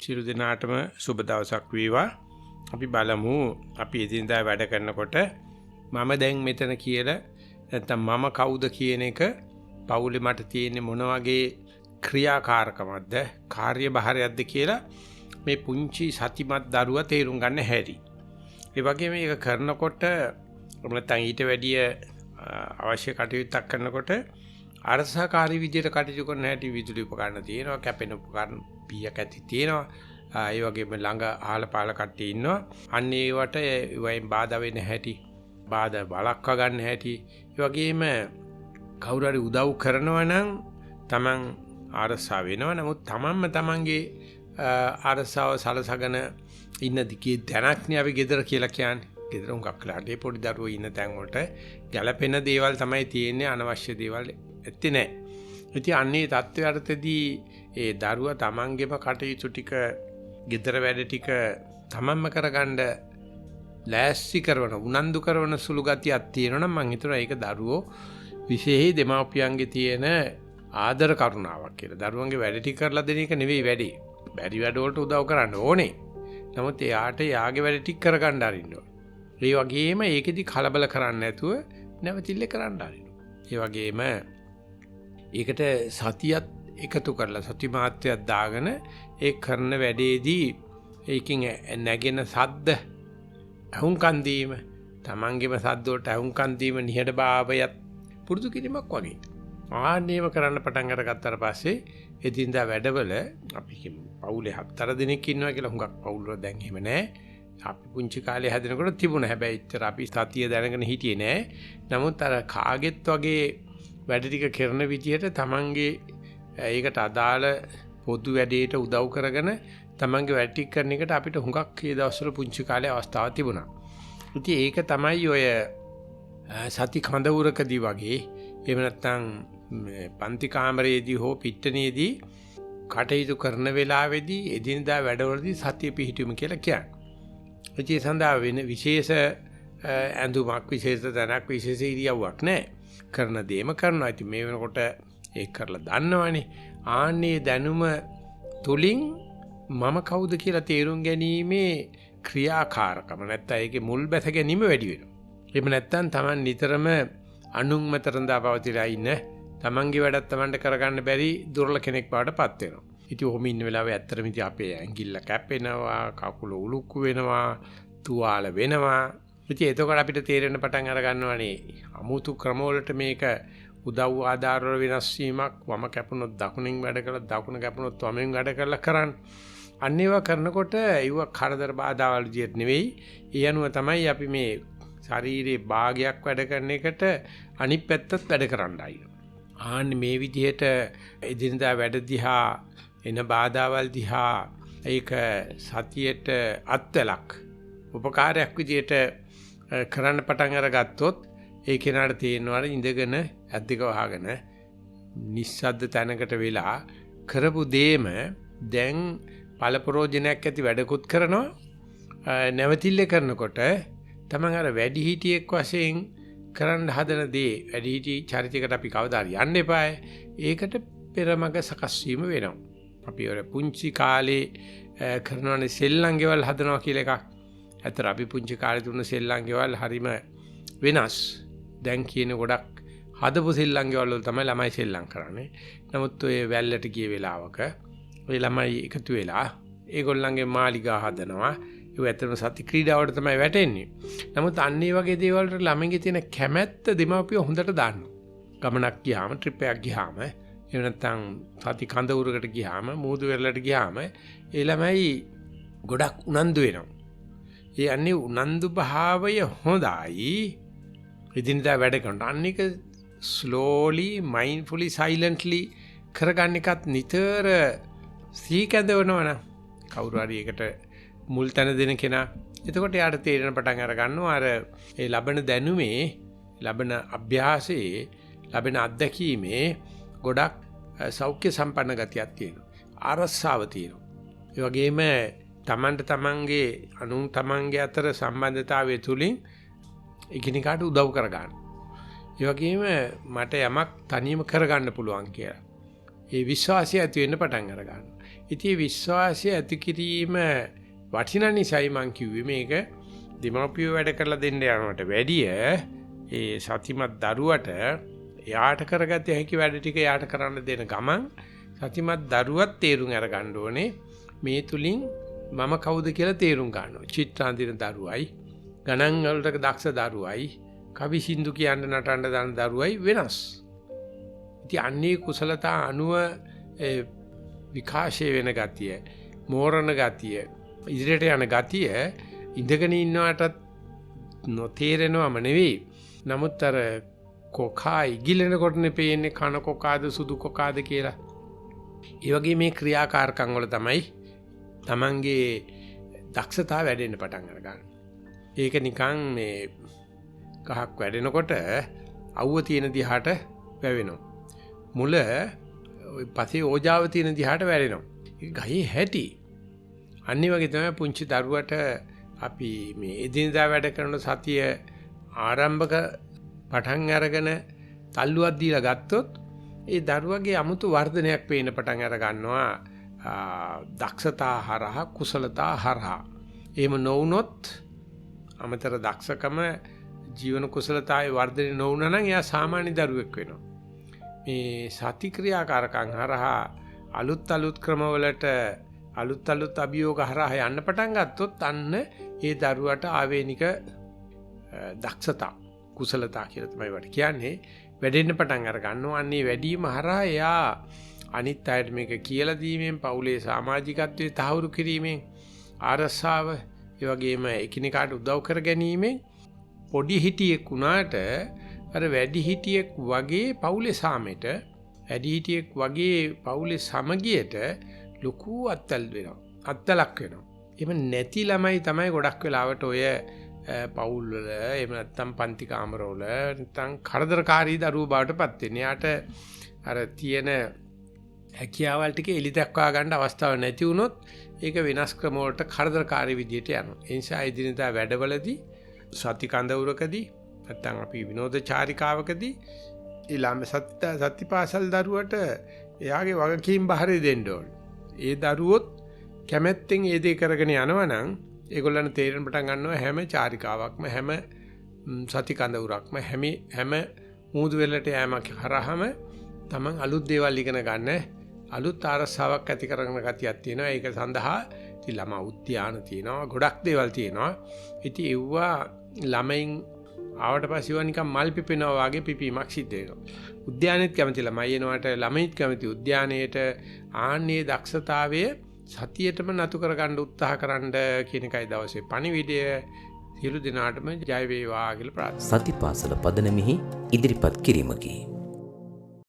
සියලු දෙනාටම සුබ දවසක් වේවා. අපි බලමු අපි එදිනදා වැඩ කරනකොට මම දැන් මෙතන කියලා නැත්නම් මම කවුද කියන එක පවුලේ මට තියෙන්නේ මොන වගේ ක්‍රියාකාරකමක්ද කාර්යභාරයක්ද කියලා මේ පුංචි සතිමත් දරුවා තේරුම් ගන්න හැටි. ඒ වගේම මේක කරනකොට නැත්නම් ඊට වැඩිය අවශ්‍ය කටයුත්තක් කරනකොට අරසකාරී විදියට කටයුතු කරන හැටි විදුලි උපකරණ තියෙනවා, කැපෙන උපකරණ පීයක් ඇති තියෙනවා. ඒ වගේම ළඟ ආල පාල කට්ටිය ඉන්නවා. අන්න ඒවට වයින් බාධා වෙන හැටි, බාධා වළක්වා ගන්න හැටි. ඒ වගේම කවුරු හරි උදව් කරනවා නම් Taman අරසා වෙනවා. නමුත් Tamanම Tamanගේ අරසාව සලසගෙන ඉන්න දිකේ දැනක්නේ අපි ගෙදර කියලා කියන්නේ. ගෙදර උඟක් කළාට පොඩි දරුවෝ ඉන්න තැන් වලට ගැළපෙන දේවල් තමයි තියෙන්නේ, අනවශ්‍ය දේවල් ඇත්තේ නැහැ. ඉතින් අන්නේ தත්ත්වයටදී ඒ දරුවා තමන්ගේම කටයුතු ටික, ගෙදර වැඩ ටික තමන්ම කරගන්න ලෑස්ති කරන, උනන්දු කරන සුළු ගතියක් තියෙනවා නම් මම හිතනවා ඒක දරුවෝ විශේෂ දෙමාපියන්ගේ තියෙන ආදර කරුණාවක් කියලා. දරුවන්ගේ වැඩ ටික කරලා දෙන එක නෙවෙයි වැඩේ. බැරි වැඩ වලට උදව් කරන්න ඕනේ. නමුත් එයාට යාගේ වැඩ ටික කරගන්න අරින්න ඕනේ. ඒ වගේම ඒකෙදි කලබල කරන්නේ නැතුව නැවතිල්ල කරන්න අරින්න. ඒ වගේම ඒකට සතියත් එකතු කරලා සති මාත්‍රයක් දාගෙන ඒ කරන වැඩේදී ඒකින් නැගෙන සද්ද අහුම්කන් දීම, තමන්ගේම සද්ද වලට අහුම්කන් දීම නිහඬ භාවයත් පුරුදු කිරීමක් වගේ. ආන්නේම කරන්න පටන් අරගත්තාට පස්සේ එදින්දා වැඩවල අපි පවුලේ 7 දෙනෙක් ඉන්නවා කියලා හුඟක් පවුල් වල දැන් එහෙම නැහැ. අපි පුංචි කාලේ හැදෙනකොට තිබුණා. හැබැයි ඉතර අපි සතිය දැනගෙන හිටියේ නෑ. නමුත් අර කාගෙත් වගේ වැඩ ටික කරන විදිහට තමන්ගේ ඒකට අදාළ පොදු වැඩේට උදව් කරගෙන තමන්ගේ වැඩ ටික කරන එකට අපිට හුඟක් මේ දවස්වල පුංචි කාලේ අවස්ථාවක් තිබුණා. ඉතින් ඒක තමයි ඔය සති කඳවුරකදී වගේ එහෙම නැත්නම් පන්ති කාමරයේදී හෝ පිට්ටනියේදී කටයුතු කරන වෙලාවේදී එදිනදා වැඩවලදී සතිය පිහිටුම කියලා කියන්නේ. ඒ සඳහා වෙන විශේෂ ඇඳුමක්, විශේෂ තැනක්, විශේෂ ඉරියව්වක් නැහැ. කරන දේම කරනවා. ඉතින් මේ වෙනකොට ඒක කරලා දන්නවනේ. ආන්නේ දැනුම තුලින් මම කවුද කියලා තේරුම් ගැනීමේ ක්‍රියාකාරකම නැත්නම් ඒකේ මුල් බැස ගැනීම වැඩි වෙනවා. එහෙම නැත්නම් Taman නිතරම අනුන් මත රඳා පවතිලා ඉන්න, Tamanගේ වැඩක් Tamanට කරගන්න බැරි දුර්වල කෙනෙක් බවට පත් වෙනවා. ඉතින් ඔහොම ඉන්න වෙලාවේ ඇත්තටම ඉතින් අපේ ඇඟිල්ල කැපෙනවා, කකුල උලුක්කු වෙනවා, තුවාල වෙනවා. ඉතින් එතකොට අපිට තේරෙන්න පටන් අර ගන්නවානේ අමුතු ක්‍රමවලට මේක උදව් ආධාර වල වෙනස් වීමක්. වම කැපුණොත් දකුණෙන් වැඩ කළා, දකුණ කැපුණොත් වමෙන් වැඩ කරලා කරන්න. අන්න ඒවා කරනකොට ඒව කරදර බාධාවල් විදියට නෙවෙයි. ඒ අනුව තමයි අපි මේ ශරීරයේ භාගයක් වැඩ කරන එකට අනිත් පැත්තත් වැඩ කරන්නයි. ආන්න මේ විදිහට එදිනදා වැඩ දිහා එන බාධාවල් දිහා ඒක සතියට අත්වලක් උපකාරයක් විදියට කරන්න පටන් අරගත්තොත් ඒ කෙනාට තේරෙනවා ඉඳගෙන ඇද්දක වහගෙන නිස්සද්ද තැනකට වෙලා කරපු දේම දැන් පළපරෝජනයක් ඇති වැඩකුත් කරනවා. නැවතිල්ල කරනකොට තමන් අර වැඩිහිටියෙක් වශයෙන් කරන්න හදන දේ වැඩිහිටි චරිතයකට අපි කවදා හරි යන්න එපායි. ඒකට පෙරමග සකස් වීම වෙනවා. අපි ඔය පුංචි කාලේ කරනවානේ සෙල්ලම් ගෙවල් හදනවා කියලා එකක්. ඇත්තට අපි පුංචි කාලේ තුන සෙල්ලම් ගෙවල් හරීම වෙනස්. දැන් කියන ගොඩක් හදපු සෙල්ලම් ගෙවල් වල තමයි ළමයි සෙල්ලම් කරන්නේ. නමුත් ඔය වැල්ලට ගිය වෙලාවක ඔය ළමයි එකතු වෙලා ඒගොල්ලන්ගේ මාලිගා හදනවා. ඒ ඇත්තටම සති ක්‍රීඩාවට තමයි වැටෙන්නේ. නමුත් අන්න ඒ වගේ දේවල් වලට ළමයින්ගේ තියෙන කැමැත්ත දෙමාපියෝ හොඳට දාන්නවා. ගමනක් ගියාම, ට්‍රිප් එකක් ගියාම, එහෙම නැත්නම් සති කඳවුරකට ගියාම, මූදු වෙරළට ගියාම ඒ ළමයි ගොඩක් උනන්දු වෙනවා. ඒ අන්නේ උනන්දු භාවය හොඳයි. එදිනදා වැඩ කරනකොට අන්නේක slowly, mindfully, silently කරගන්න එකත් නිතර සීකඳවනවනම් කවුරු හරි එකට මුල් තැන දෙන කෙනා එතකොට යාට තේරෙන පටන් අර ගන්නවා අර ඒ ලබන දැනුමේ, ලබන අභ්‍යාසයේ, ලබන අත්දැකීමේ ගොඩක් සෞඛ්‍ය සම්පන්න ගතියක් තියෙනවා. ආරස්සාව තියෙනවා. ඒ වගේම තමන්ට තමන්ගේ අනුන් තමන්ගේ අතර සම්බන්ධතාවය තුලින් එකිනෙකාට උදව් කරගන්න. ඒ වගේම මට යමක් තනියම කරගන්න පුළුවන් කියලා. ඒ විශ්වාසය ඇති වෙන්න පටන් අර ගන්නවා. ඉතින් විශ්වාසය ඇති කිරීම වටිනා නිසායි මං කිව්වේ මේක දෙමාපියෝ වැඩ කරලා දෙන්න යනවට වැඩිය ඒ සතිමත් දරුවට එයාට කරගත හැකි වැඩ ටික එයාට කරන්න දෙන ගමන් සතිමත් දරුවත් තේරුම් අරගන්න ඕනේ මේ තුලින් මම කවුද කියලා තේරුම් ගන්නවා. චිත්‍රාන්දින දරුවයි, ගණන් වලට දක්ෂ දරුවයි, කවි සින්දු කියන්න නටන්න දාන දරුවයි වෙනස්. ඉතින් අන්නේ කුසලතා අනුව විකාශය වෙන ගතිය, මෝරණ ගතිය, ඉදිරියට යන ගතිය ඉඳගෙන ඉන්නවටත් නොතේරෙනවම නෙවෙයි. නමුත් අර කොකා ඉගිලෙනකොටනේ පේන්නේ කන කොකාද සුදු කොකාද කියලා. ඒ වගේ මේ ක්‍රියාකාරකම් වල තමයි තමන්ගේ දක්ෂතාව වැඩෙන්න පටන් අරගන්න. ඒක නිකන් මේ ගහක් වැඩෙනකොට අවුව තියෙන දිහාට වැවෙනවා. මුල ওই පසේ ඕජාව තියෙන දිහාට වැවෙනවා. ඒක ගහේ හැටි. අනිත් වගේ තමයි පුංචි දරුවට අපි මේ එදිනදා වැඩ කරන සතිය ආරම්භක පටන් අරගෙන තල්ලුවක් දීලා ගත්තොත් ඒ දරුවගේ 아무තු වර්ධනයක් පේන්න පටන් අර ගන්නවා. දක්ෂතා හරහා කුසලතා හරහා. එහෙම නොවුනොත් අමතර දක්ෂකම ජීවන කුසලතාවේ වර්ධනය නොවුනා නම් එයා සාමාන්‍ය දරුවෙක් වෙනවා. මේ සති ක්‍රියාකාරකම් හරහා අලුත් ක්‍රමවලට අලුත් අභියෝග හරහා යන්න පටන් ගත්තොත් අන්න ඒ දරුවට ආවේනික දක්ෂතා කුසලතා කියලා තමයි වට කියන්නේ වැඩෙන්න පටන් අර ගන්නවා. අන්නේ වැඩිම හරහා එයා අනිත් අයට මේක කියලා දීමෙන් පවුලේ සමාජිකත්වයේ තහවුරු කිරීමෙන් ආරස්සාව ඒ වගේම එකිනෙකාට උදව් කර ගැනීමෙන් පොඩි හිටියෙක් වුණාට අර වැඩි හිටියෙක් වගේ පවුලේ සාමෙට වැඩි හිටියෙක් වගේ පවුලේ සමගියට ලොකු අත්තල් වෙනවා. අත්තලක් වෙනවා. එහෙම නැති ළමයි තමයි ගොඩක් වෙලාවට ඔය පවුල් වල එහෙම නැත්නම් පන්ති කාමරවල නැත්නම් කරදරකාරී දරුවෝ බවට පත් වෙන්නේ. යාට අර තියෙන හැකියාවල් ටික එලි දක්වා ගන්න අවස්ථාවක් නැති වුණොත් ඒක වෙනස් ක්‍රම වලට කරදරකාරී විදියට යනවා. ඒ නිසා ඉදිරියදා වැඩවලදී සති කඳවුරකදී නැත්නම් අපි විනෝද චාරිකාවකදී ඊළඟ සතිපාසල් දරුවට එයාගේ වගකීම් බහරේ දෙන්න ඕනේ. ඒ දරුවොත් කැමැත්තෙන් ඒ දේ කරගෙන යනවනම් ඒගොල්ලන් තේරෙන්න පටන් ගන්නවා හැම චාරිකාවක්ම හැම සති කඳවුරක්ම හැම මූදු වෙලට යෑමක් හරහාම තමන් අලුත් දේවල් ඉගෙන ගන්න අලුත් ආරස්සාවක් ඇති කරගෙන ගතියක් තියෙනවා. ඒක සඳහා ඉතින් ළමා උද්‍යාන තියෙනවා, ගොඩක් දේවල් තියෙනවා. ඉතින් ඒවා ළමයින් ආවට පස්සේ ඒවා නිකන් මල් පිපෙනවා වගේ පිපීමක් සිද්ධ වෙනවා. උද්‍යානෙත් කැමති ළමයි එනවාට ළමයිත් කැමති උද්‍යානයේට ආන්නේ දක්ෂතාවය සතියේටම නතු කරගන්න උත්සාහ කරන්න කියන එකයි දවසේ පණිවිඩය. සියලු දිනාටම ජය වේවා කියලා ප්‍රාර්ථනා. සතිපාසල පදනමෙහි ඉදිරිපත් කිරීමකි.